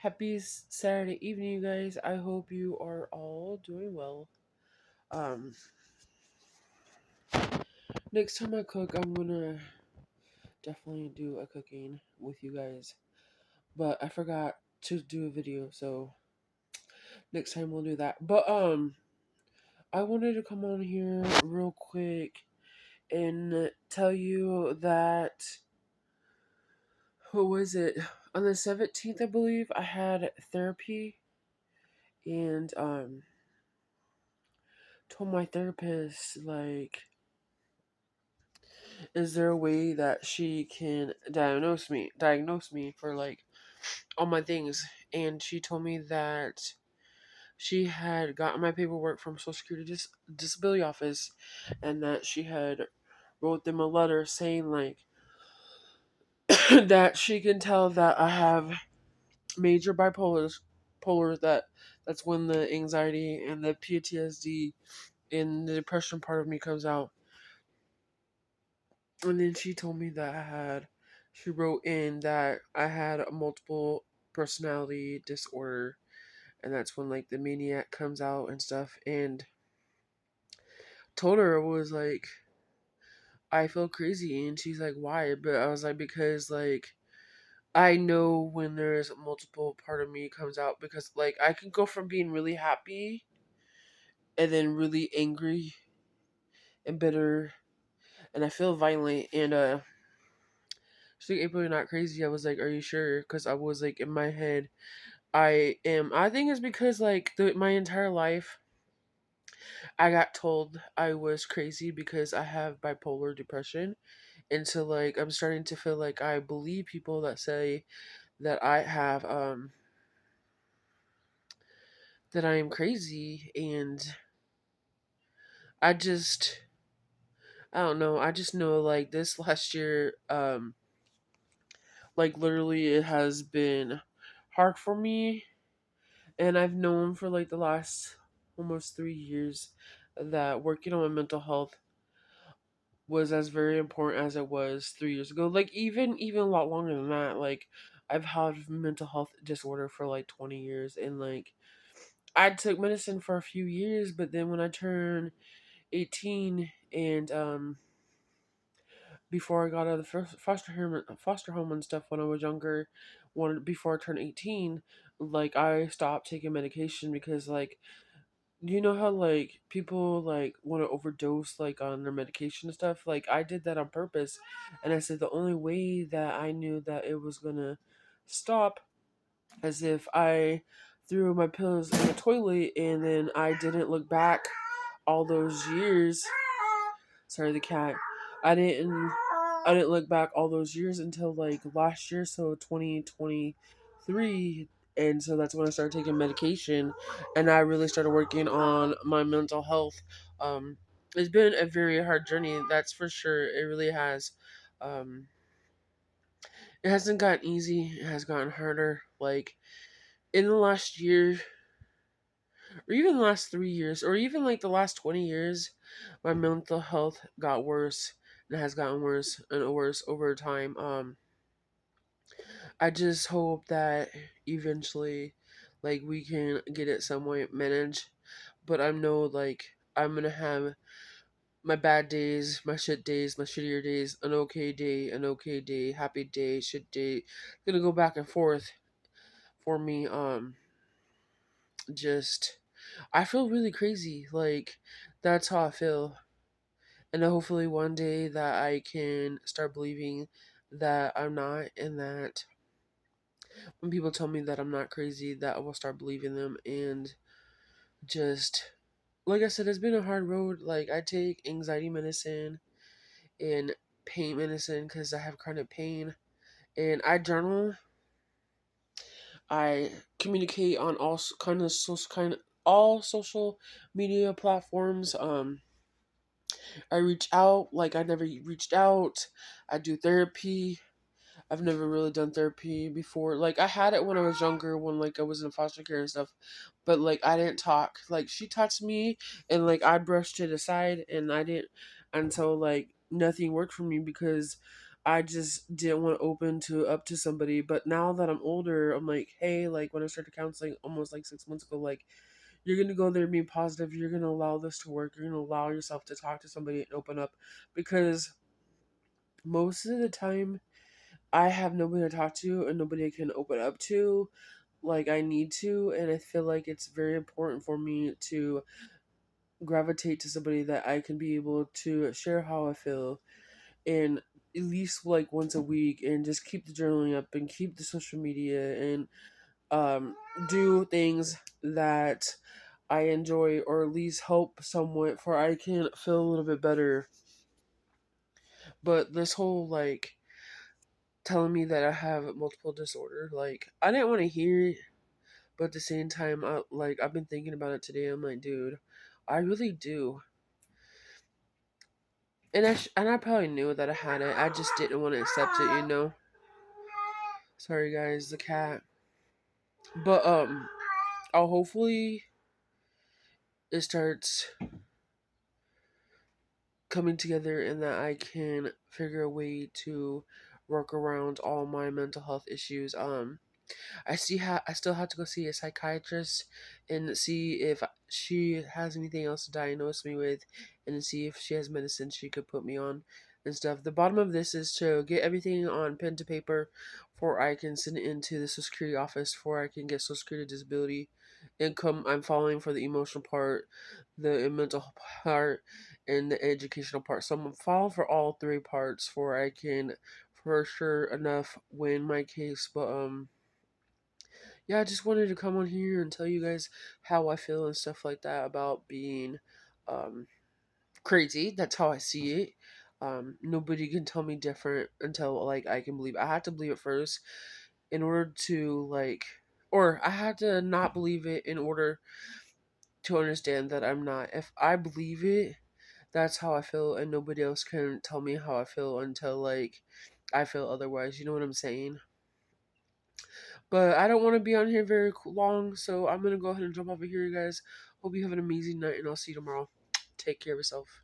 Happy Saturday evening, you guys. I hope you are all doing well. Um, Next time I cook, I'm gonna definitely do a cooking with you guys. But I forgot to do a video, so next time we'll do that. But I wanted to come on here real quick and tell you that who was it? On the 17th, I believe, I had therapy and told my therapist like is there a way that she can diagnose me for like all my things? And she told me that she had gotten my paperwork from Social Security Disability Office, and that she had wrote them a letter saying like that she can tell that I have major polar that's when the anxiety and the PTSD and the depression part of me comes out. And then she told me that she wrote in that I had a multiple personality disorder, and that's when like the maniac comes out and stuff. And told her, I was like, I feel crazy, and she's like, why? But I was like, because like I know when there's multiple part of me comes out, because like I can go from being really happy and then really angry and bitter, and I feel violent. And she's like, April, you're not crazy. I was like, are you sure? Because I was like in my head, I am. I think it's because like my entire life, I got told I was crazy because I have bipolar depression, and so like I'm starting to feel like I believe people that say that I have that I am crazy, and I just I don't know. I just know like this last year, like literally it has been hard for me, and I've known for like the last almost 3 years that working on my mental health was as very important as it was 3 years ago. Like even a lot longer than that. Like I've had mental health disorder for like 20 years, and like I took medicine for a few years, but then when I turned 18 and before I got out of the first foster home and stuff when I was younger, before I turned 18, like I stopped taking medication because like you know how like people like want to overdose like on their medication and stuff? Like I did that on purpose, and I said the only way that I knew that it was gonna stop is if I threw my pills in the toilet and then I didn't look back all those years. Sorry, the cat. I didn't I didn't look back all those years until like last year, so 2023, and so that's when I started taking medication, and I really started working on my mental health. It's been a very hard journey, that's for sure. It really has. It hasn't gotten easy. It has gotten harder. Like in the last year, or even the last 3 years, or even like the last 20 years, my mental health got worse and has gotten worse and worse over time. I just hope that eventually, like, we can get it somewhat managed. But I know, like, I'm gonna have my bad days, my shit days, my shittier days, an okay day, happy day, shit day. Gonna go back and forth for me. Just I feel really crazy. Like that's how I feel. And hopefully one day that I can start believing that I'm not, and that when people tell me that I'm not crazy, that I will start believing them. And just like I said, it's been a hard road. Like I take anxiety medicine and pain medicine because I have chronic pain, and I journal. I communicate on all social media platforms. I reach out like I never reached out. I do therapy. I've never really done therapy before. Like I had it when I was younger, when like I was in foster care and stuff, but like I didn't talk. Like she touched me, and like I brushed it aside, and I didn't until like nothing worked for me because I just didn't want to open to up to somebody. But now that I'm older, I'm like, hey, like when I started counseling almost like 6 months ago, like you're gonna go there and be positive. You're gonna allow this to work. You're gonna allow yourself to talk to somebody and open up, because most of the time I have nobody to talk to and nobody I can open up to like I need to, and I feel like it's very important for me to gravitate to somebody that I can be able to share how I feel, and at least like once a week, and just keep the journaling up and keep the social media, and um do things that I enjoy, or at least help somewhat for I can feel a little bit better. But this whole like telling me that I have multiple disorder, like I didn't want to hear it, but at the same time, I've been thinking about it today. I'm like, dude, I really do. And I probably knew that I had it. I just didn't want to accept it, you know. Sorry guys, the cat. But I'll hopefully it starts coming together and that I can figure a way to work around all my mental health issues. I still have to go see a psychiatrist and see if she has anything else to diagnose me with, and see if she has medicine she could put me on and stuff. The bottom of this is to get everything on pen to paper for I can send it into the Social Security office for I can get Social Security disability income. I'm following for the emotional part, the mental part, and the educational part. So I'm following for all three parts for I can for sure enough win my case. But yeah, I just wanted to come on here and tell you guys how I feel and stuff like that about being um, crazy. That's how I see it. Nobody can tell me different until like I can believe. I had to believe it first in order to like, or I had to not believe it in order to understand that I'm not. If I believe it, that's how I feel, and nobody else can tell me how I feel until like I feel otherwise. You know what I'm saying? But I don't want to be on here very long, so I'm gonna go ahead and jump over here, you guys. Hope you have an amazing night, and I'll see you tomorrow. Take care of yourself.